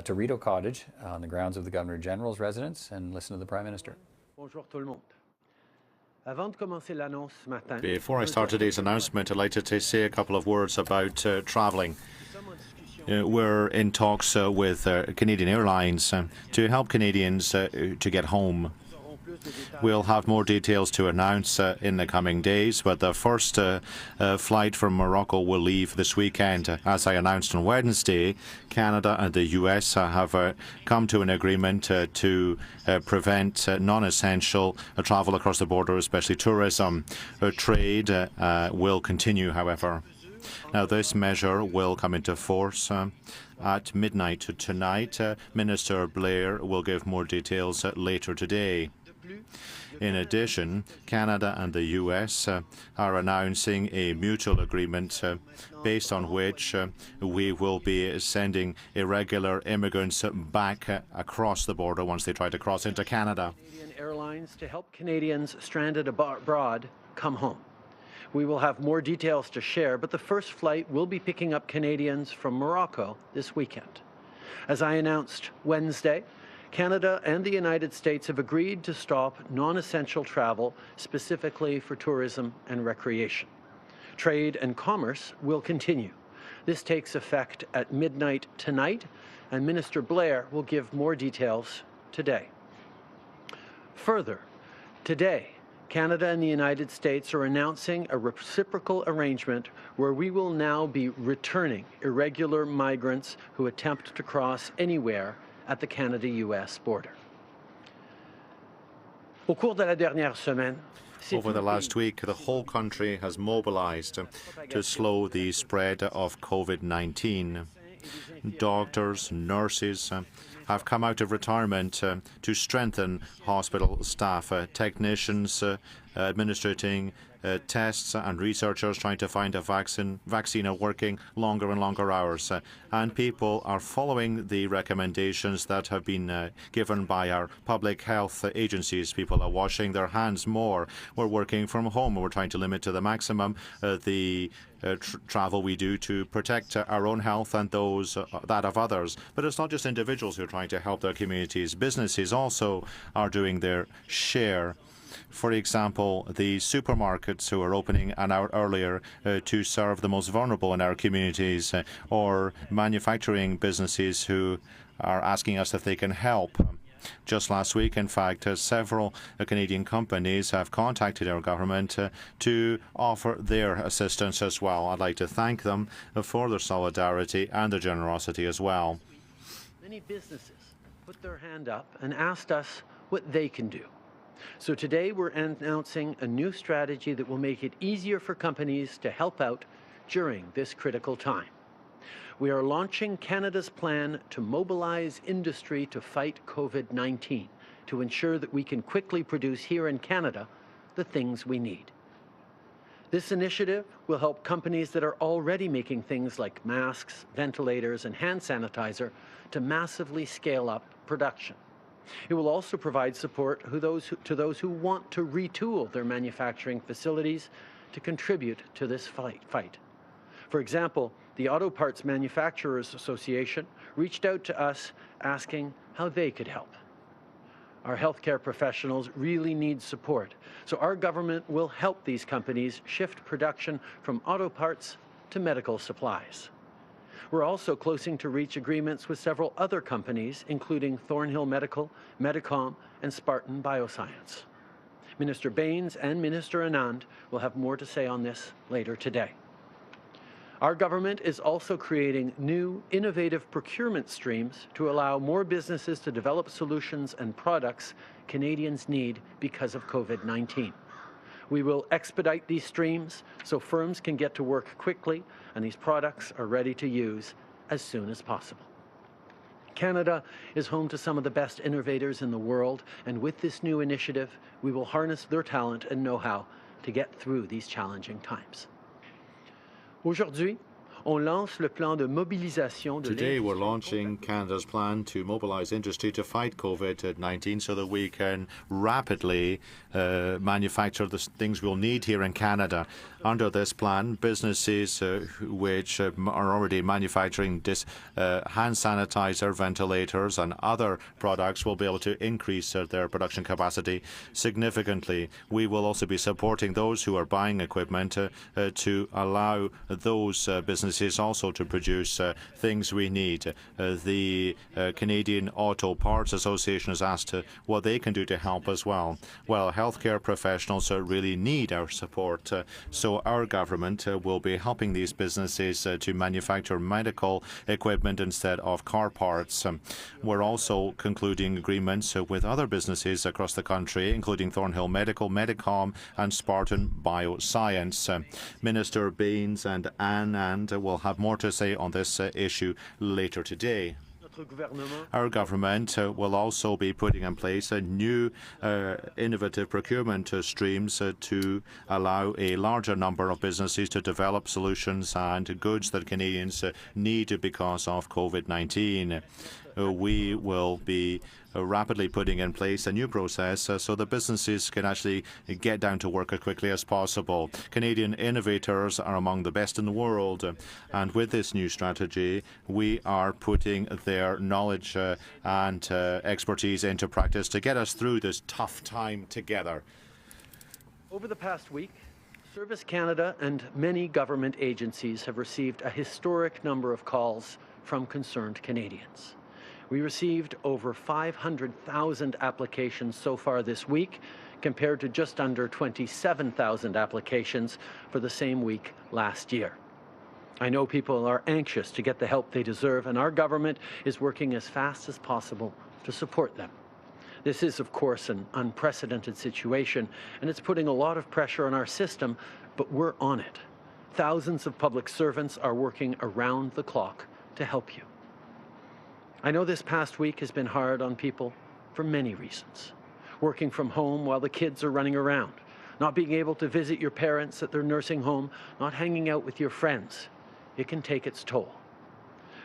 to Rideau Cottage on the grounds of the Governor General's residence and listen to the Prime Minister. Bonjour tout le monde. Avant de commencer l'annonce ce matin, Before I start today's announcement, I'd like to say a couple of words about travelling. We're in talks with Canadian Airlines to help Canadians to get home. We'll have more details to announce in the coming days, but the first flight from Morocco will leave this weekend. As I announced on Wednesday, Canada and the US have come to an agreement to prevent non-essential travel across the border, especially tourism. Trade will continue, however. Now, this measure will come into force at midnight tonight. Minister Blair will give more details later today. In addition, Canada and the US are announcing a mutual agreement based on which we will be sending irregular immigrants back across the border once they try to cross into Canada. Canadian Airlines to help Canadians stranded abroad come home. We will have more details to share, but the first flight will be picking up Canadians from Morocco this weekend. As I announced Wednesday, Canada and the United States have agreed to stop non-essential travel, specifically for tourism and recreation. Trade and commerce will continue. This takes effect at midnight tonight, and Minister Blair will give more details today. Further, today, Canada and the United States are announcing a reciprocal arrangement where we will now be returning irregular migrants who attempt to cross anywhere at the Canada-US border. Over the last week, the whole country has mobilized to slow the spread of COVID-19. Doctors, nurses have come out of retirement to strengthen hospital staff, technicians administrating tests, and researchers trying to find a vaccine are working longer and longer hours. And people are following the recommendations that have been given by our public health agencies. People are washing their hands more. We're working from home. We're trying to limit to the maximum the travel we do to protect our own health and that of others. But it's not just individuals who are trying to help their communities. Businesses also are doing their share. For example, the supermarkets who are opening an hour earlier to serve the most vulnerable in our communities, or manufacturing businesses who are asking us if they can help. Just last week, in fact, several Canadian companies have contacted our government to offer their assistance as well. I'd like to thank them for their solidarity and their generosity as well. Many businesses put their hand up and asked us what they can do. So today we're announcing a new strategy that will make it easier for companies to help out during this critical time. We are launching Canada's plan to mobilize industry to fight COVID-19 to ensure that we can quickly produce here in Canada the things we need. This initiative will help companies that are already making things like masks, ventilators, and hand sanitizer to massively scale up production. It will also provide support to those who want to retool their manufacturing facilities to contribute to this fight. For example, the Auto Parts Manufacturers Association reached out to us asking how they could help. Our healthcare professionals really need support, so our government will help these companies shift production from auto parts to medical supplies. We're also closing to reach agreements with several other companies, including Thornhill Medical, Medicom, and Spartan Bioscience. Minister Baines and Minister Anand will have more to say on this later today. Our government is also creating new, innovative procurement streams to allow more businesses to develop solutions and products Canadians need because of COVID-19. We will expedite these streams so firms can get to work quickly and these products are ready to use as soon as possible. Canada is home to some of the best innovators in the world, and with this new initiative, we will harness their talent and know-how to get through these challenging times. Aujourd'hui, On lance le plan de mobilisation de Today we're launching Canada's plan to mobilise industry to fight COVID-19 so that we can rapidly manufacture the things we'll need here in Canada. Under this plan, businesses which are already manufacturing hand sanitizer, ventilators and other products will be able to increase their production capacity significantly. We will also be supporting those who are buying equipment to allow those businesses also to produce things we need. The Canadian Auto Parts Association has asked what they can do to help as well. Well, healthcare professionals really need our support, so our government will be helping these businesses to manufacture medical equipment instead of car parts. We're also concluding agreements with other businesses across the country, including Thornhill Medical, Medicom and Spartan Bioscience. Minister Baines and Anne will have more to say on this issue later today. Our government will also be putting in place a new innovative procurement streams to allow a larger number of businesses to develop solutions and goods that Canadians need because of COVID-19. We will be rapidly putting in place a new process so the businesses can actually get down to work as quickly as possible. Canadian innovators are among the best in the world, and with this new strategy, we are putting their knowledge and expertise into practice to get us through this tough time together. Over the past week, Service Canada and many government agencies have received a historic number of calls from concerned Canadians. We received over 500,000 applications so far this week, compared to just under 27,000 applications for the same week last year. I know people are anxious to get the help they deserve, and our government is working as fast as possible to support them. This is, of course, an unprecedented situation, and it's putting a lot of pressure on our system, but we're on it. Thousands of public servants are working around the clock to help you. I know this past week has been hard on people for many reasons. Working from home while the kids are running around, not being able to visit your parents at their nursing home, not hanging out with your friends. It can take its toll.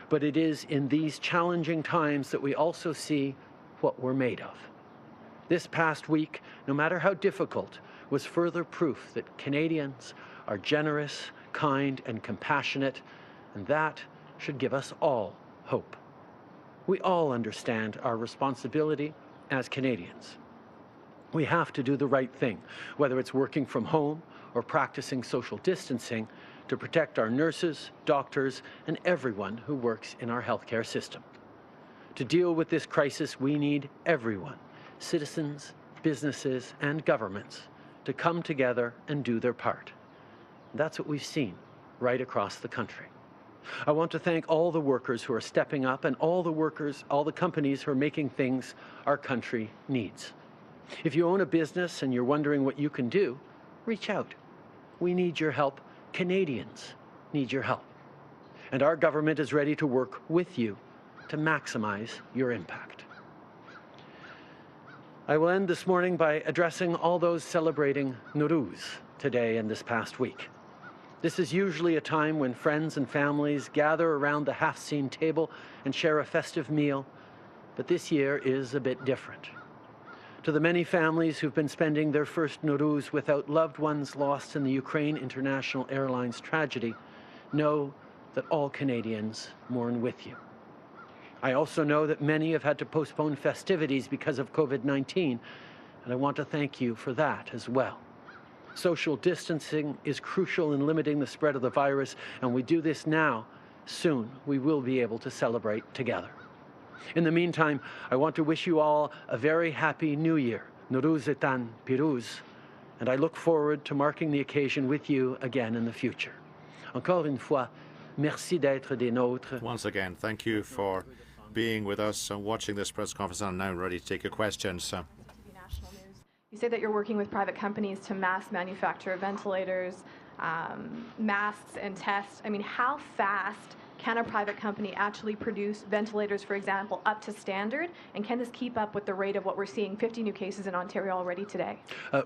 But it is in these challenging times that we also see what we're made of. This past week, no matter how difficult, was further proof that Canadians are generous, kind, and compassionate, and that should give us all hope. We all understand our responsibility as Canadians. We have to do the right thing, whether it's working from home or practicing social distancing, to protect our nurses, doctors, and everyone who works in our healthcare system. To deal with this crisis, we need everyone, citizens, businesses, and governments, to come together and do their part. That's what we've seen right across the country. I want to thank all the workers who are stepping up and all the companies who are making things our country needs. If you own a business and you're wondering what you can do, reach out. We need your help. Canadians need your help. And our government is ready to work with you to maximize your impact. I will end this morning by addressing all those celebrating Nowruz today and this past week. This is usually a time when friends and families gather around the half-seen table and share a festive meal, but this year is a bit different. To the many families who've been spending their first Nowruz without loved ones lost in the Ukraine International Airlines tragedy, know that all Canadians mourn with you. I also know that many have had to postpone festivities because of COVID-19, and I want to thank you for that as well. Social distancing is crucial in limiting the spread of the virus, and we do this now. Soon, we will be able to celebrate together. In the meantime, I want to wish you all a very happy New Year, Nowruz Etan Piruz, and I look forward to marking the occasion with you again in the future. Encore une fois, merci d'être des nôtres. Once again, thank you for being with us and watching this press conference. I'm now ready to take your questions. You say that you're working with private companies to mass manufacture ventilators, masks, and tests. I mean, how fast Can a private company actually produce ventilators, for example, up to standard? And can this keep up with the rate of what we're seeing, 50 new cases in Ontario already today?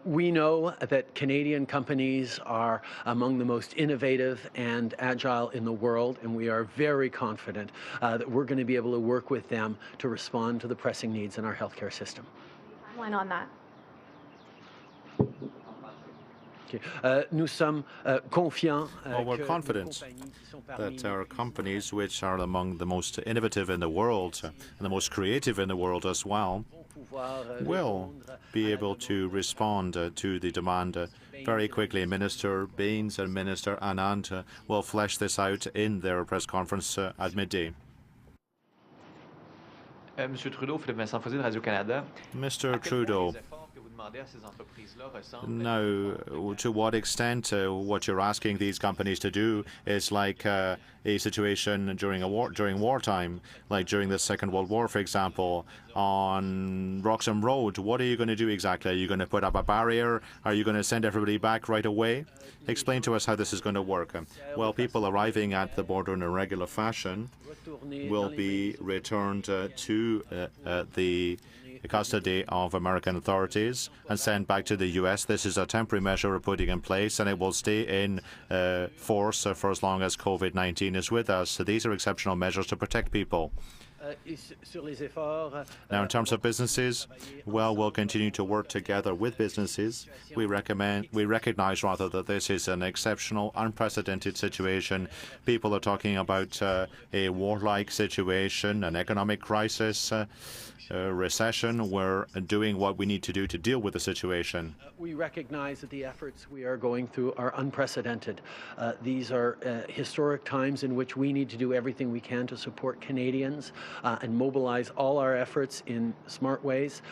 We know that Canadian companies are among the most innovative and agile in the world, and we are very confident that we're going to be able to work with them to respond to the pressing needs in our healthcare system. Timeline on that. Nous sommes confiants. Well, we're confident that our companies, which are among the most innovative in the world and the most creative in the world as well, will be able to respond to the demand very quickly. Minister Baines and Minister Anand will flesh this out in their press conference at midday. Monsieur Trudeau, Philippe Vincent Fossé de Radio-Canada. Mr. Trudeau, now, to what extent what you're asking these companies to do is like a situation during wartime, like during the Second World War, for example, on Roxham Road? What are you going to do exactly? Are you going to put up a barrier? Are you going to send everybody back right away? Explain to us how this is going to work. Well, people arriving at the border in a regular fashion will be returned to the custody of American authorities and sent back to the U.S. This is a temporary measure we're putting in place, and it will stay in force for as long as COVID-19 is with us. So these are exceptional measures to protect people. Now, in terms of businesses, well, we'll continue to work together with businesses. We recognize rather that this is an exceptional, unprecedented situation. People are talking about a warlike situation, an economic crisis, recession. We're doing what we need to do to deal with the situation. We recognize that the efforts we are going through are unprecedented. These are historic times in which we need to do everything we can to support Canadians and mobilize all our efforts in smart ways.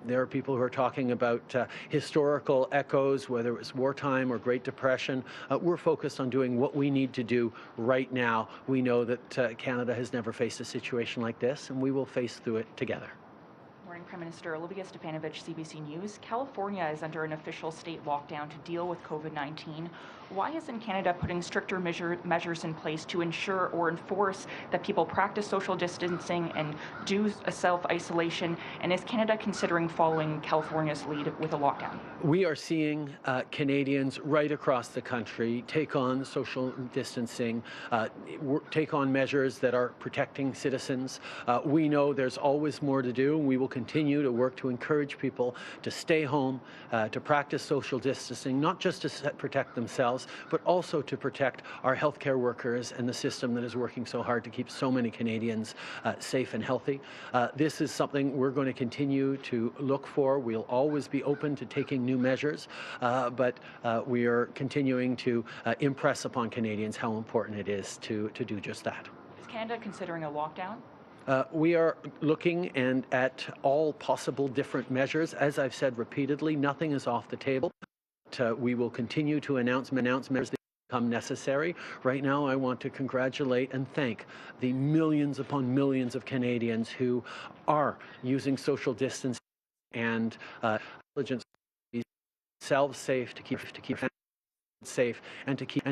There are people who are talking about historical echoes, whether it was wartime or Great Depression. We're focused on doing what we need to do right now. We know that Canada has never faced a situation like this, and we will face through it together. Morning, Prime Minister. Olivia Stepanovich, CBC News. California is under an official state lockdown to deal with COVID-19. Why isn't Canada putting stricter measures in place to ensure or enforce that people practice social distancing and do a self-isolation? And is Canada considering following California's lead with a lockdown? We are seeing Canadians right across the country take on social distancing, take on measures that are protecting citizens. We know there's always more to do, and we will continue to work to encourage people to stay home, to practice social distancing, not just to protect themselves, but also to protect our healthcare workers and the system that is working so hard to keep so many Canadians safe and healthy. This is something we're going to continue to look for. We'll always be open to taking new measures, but we are continuing to impress upon Canadians how important it is to do just that. Is Canada considering a lockdown? We are looking at all possible different measures. As I've said repeatedly, nothing is off the table. We will continue to announce measures that become necessary. Right now, I want to congratulate and thank the millions upon millions of Canadians who are using social distancing and intelligence to keep themselves safe, to keep families safe, and to keep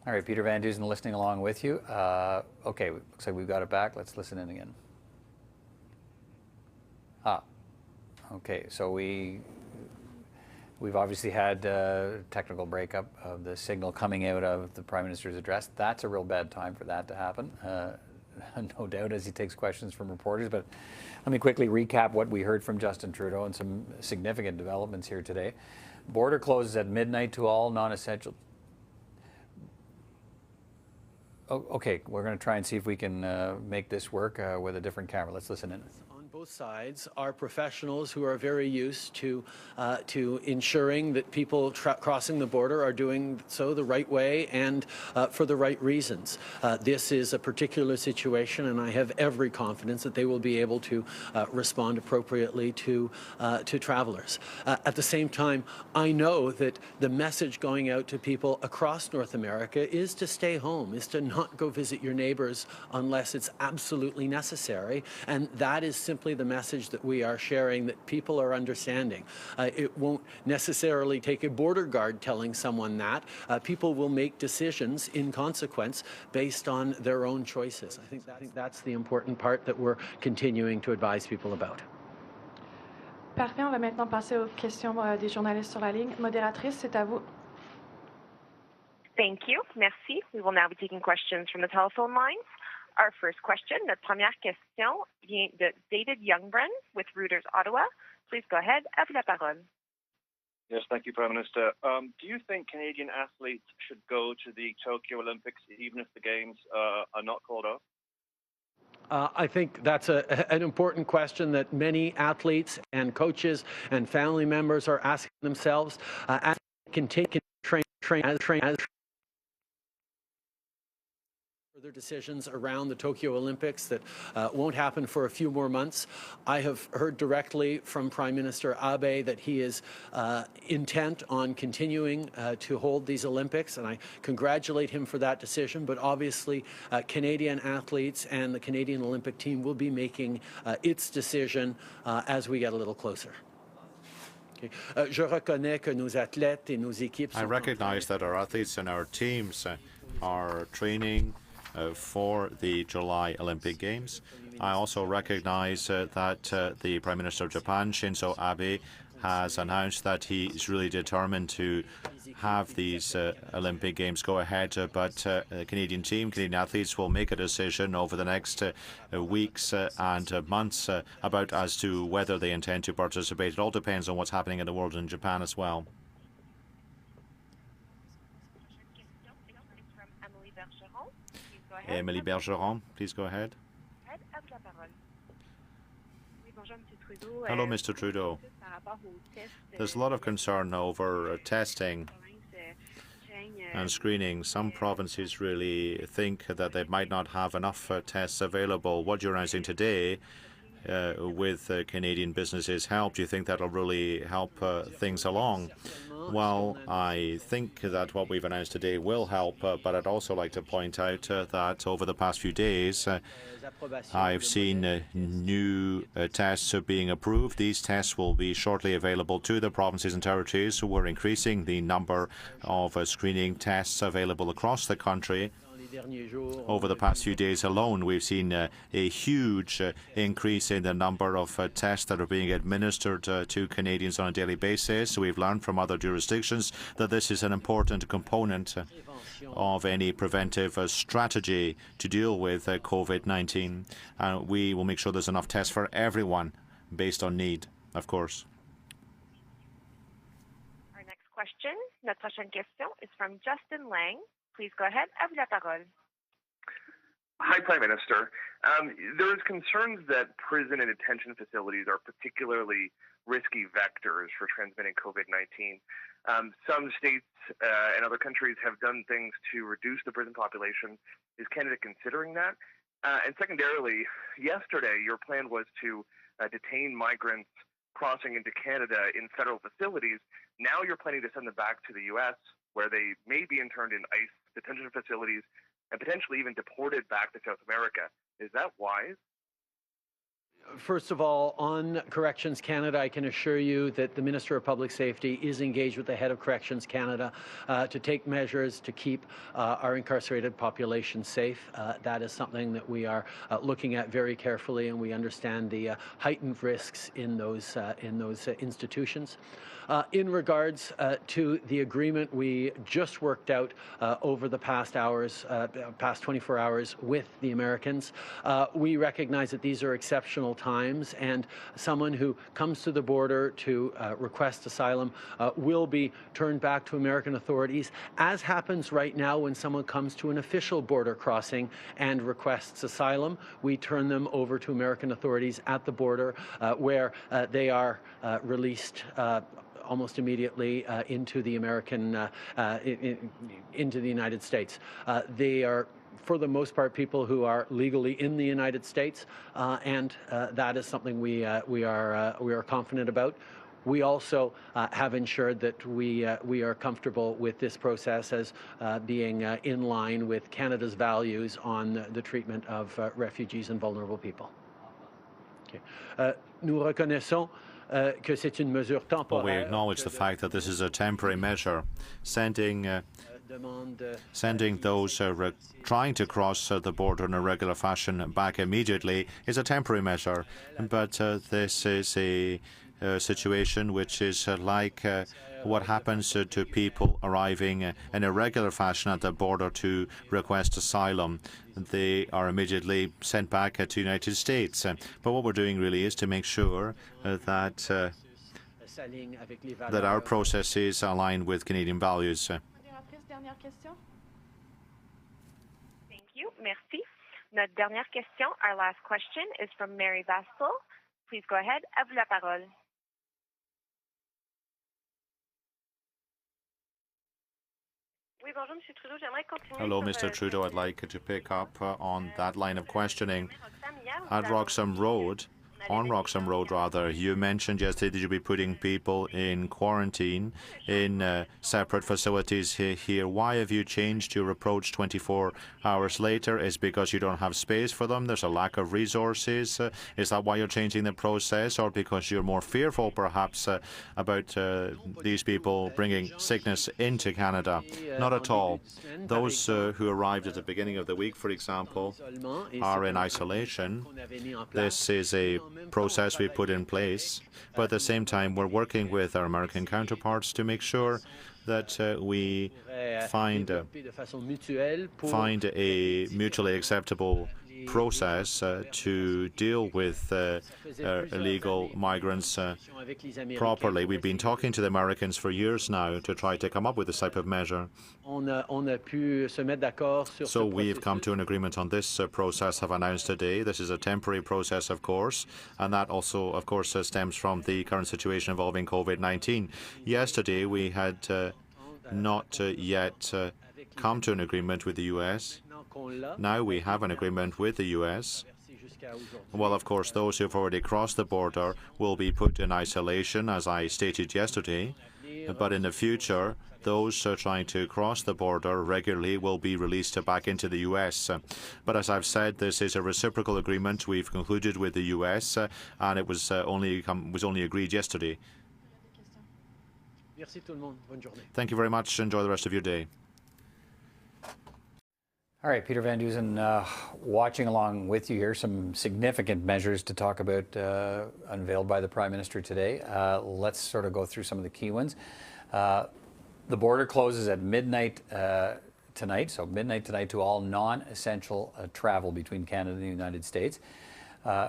All right, Peter Van Dusen listening along with you. Okay, looks like we've got it back. Let's listen in again. Okay, so we've obviously had technical breakup of the signal coming out of the Prime Minister's address. That's a real bad time for that to happen, no doubt, as he takes questions from reporters. But let me quickly recap what we heard from Justin Trudeau and some significant developments here today. Border closes at midnight to all non-essential. Okay, we're going to try and see if we can make this work with a different camera. Let's listen in. On Both sides are professionals who are very used to ensuring that people crossing the border are doing so the right way and for the right reasons. This is a particular situation, and I have every confidence that they will be able to respond appropriately to travelers. At the same time, I know that the message going out to people across North America is to stay home, is to not go visit your neighbors unless it's absolutely necessary, and that is simply the message that we are sharing, that people are understanding. It won't necessarily take a border guard telling someone that. People will make decisions in consequence based on their own choices. I think that's the important part that we're continuing to advise people about. Parfait, on va maintenant passer aux questions des journalistes sur la ligne. Modératrice, c'est à vous. Thank you. Merci. We will now be taking questions from the telephone lines. Our first question, notre première question vient de David Youngbrun with Reuters Ottawa. Please go ahead. À vous la parole. Yes, thank you, Prime Minister. Do you think Canadian athletes should go to the Tokyo Olympics even if the Games are not called off? I think that's an important question that many athletes and coaches and family members are asking themselves. Athletes can train as further decisions around the Tokyo Olympics that won't happen for a few more months. I have heard directly from Prime Minister Abe that he is intent on continuing to hold these Olympics, and I congratulate him for that decision. But obviously, Canadian athletes and the Canadian Olympic team will be making its decision as we get a little closer. Je reconnais que nos athlètes et nos équipes. I recognize that our athletes and our teams are training for the July Olympic Games. I also recognize that the Prime Minister of Japan, Shinzo Abe, has announced that he is really determined to have these Olympic Games go ahead, but the Canadian team, Canadian athletes will make a decision over the next weeks and months about as to whether they intend to participate. It all depends on what's happening in the world and in Japan as well. Émilie Bergeron, please go ahead. Hello, Mr. Trudeau. There's a lot of concern over testing and screening. Some provinces really think that they might not have enough tests available. What you're announcing today with Canadian businesses help, do you think that'll really help things along? Well, I think that what we've announced today will help, but I'd also like to point out that over the past few days, I've seen new tests being approved. These tests will be shortly available to the provinces and territories, so we're increasing the number of screening tests available across the country. Over the past few days alone, we've seen a huge increase in the number of tests that are being administered to Canadians on a daily basis. So we've learned from other jurisdictions that this is an important component of any preventive strategy to deal with COVID-19. And we will make sure there's enough tests for everyone based on need, of course. Our next question, notre prochaine question, is from Justin Lang. Please go ahead. À vous la parole. Hi, Prime Minister. There's concerns that prison and detention facilities are particularly risky vectors for transmitting COVID-19. Some states and other countries have done things to reduce the prison population. Is Canada considering that? And secondarily, yesterday your plan was to detain migrants crossing into Canada in federal facilities. Now you're planning to send them back to the U.S., where they may be interned in ICE detention facilities and potentially even deported back to South America. Is that wise? First of all, on Corrections Canada, I can assure you that the Minister of Public Safety is engaged with the head of Corrections Canada to take measures to keep our incarcerated population safe. That is something that we are looking at very carefully, and we understand the heightened risks in those institutions. In regards to the agreement we just worked out over the past 24 hours with the Americans, we recognize that these are exceptional exceptional times, and someone who comes to the border to request asylum will be turned back to American authorities, as happens right now when someone comes to an official border crossing and requests asylum. We turn them over to American authorities at the border where they are released almost immediately into the into the United States. They are, for the most part, people who are legally in the United States, and that is something we are confident about. We also have ensured that we are comfortable with this process as being in line with Canada's values on the treatment of refugees and vulnerable people. Okay. Nous reconnaissons que c'est une mesure temporaire. Well, we acknowledge the fact that this is a temporary measure. Sending those trying to cross the border in a regular fashion back immediately is a temporary measure. But this is a situation which is like what happens to people arriving in a regular fashion at the border to request asylum. They are immediately sent back to the United States. But what we're doing really is to make sure that our processes align with Canadian values. Thank you. Merci. Notre dernière question, our last question, is from Mary Bastel. Please go ahead. À vous la parole. Hello, Mr. Trudeau. I'd like to pick up on that line of questioning. At Roxham Road, on Roxham Road, rather, you mentioned yesterday that you'll be putting people in quarantine in separate facilities here. Why have you changed your approach 24 hours later? Is it because you don't have space for them? There's a lack of resources? Is that why you're changing the process? Or because you're more fearful, perhaps, about these people bringing sickness into Canada? Not at all. Those who arrived at the beginning of the week, for example, are in isolation. This is a process we put in place, but at the same time we're working with our American counterparts to make sure that we find a mutually acceptable process to deal with illegal migrants properly. We've been talking to the Americans for years now to try to come up with this type of measure. So we've come to an agreement on this process, have announced today. This is a temporary process, of course, and that also, of course, stems from the current situation involving COVID-19. Yesterday, we had not yet come to an agreement with the U.S. Now we have an agreement with the U.S. Well, of course, those who have already crossed the border will be put in isolation, as I stated yesterday. But in the future, those trying to cross the border regularly will be released back into the U.S. But as I've said, this is a reciprocal agreement we've concluded with the U.S., and it was only agreed yesterday. Thank you very much. Enjoy the rest of your day. All right, Peter Van Dusen, watching along with you here, some significant measures to talk about unveiled by the Prime Minister today. Let's sort of go through some of the key ones. The border closes at midnight tonight, so midnight tonight to all non-essential travel between Canada and the United States.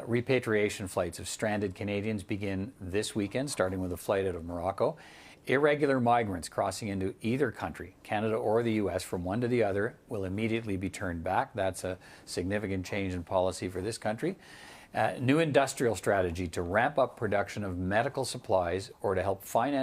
Repatriation flights of stranded Canadians begin this weekend, starting with a flight out of Morocco. Irregular migrants crossing into either country, Canada or the U.S., from one to the other will immediately be turned back. That's a significant change in policy for this country. New industrial strategy to ramp up production of medical supplies or to help finance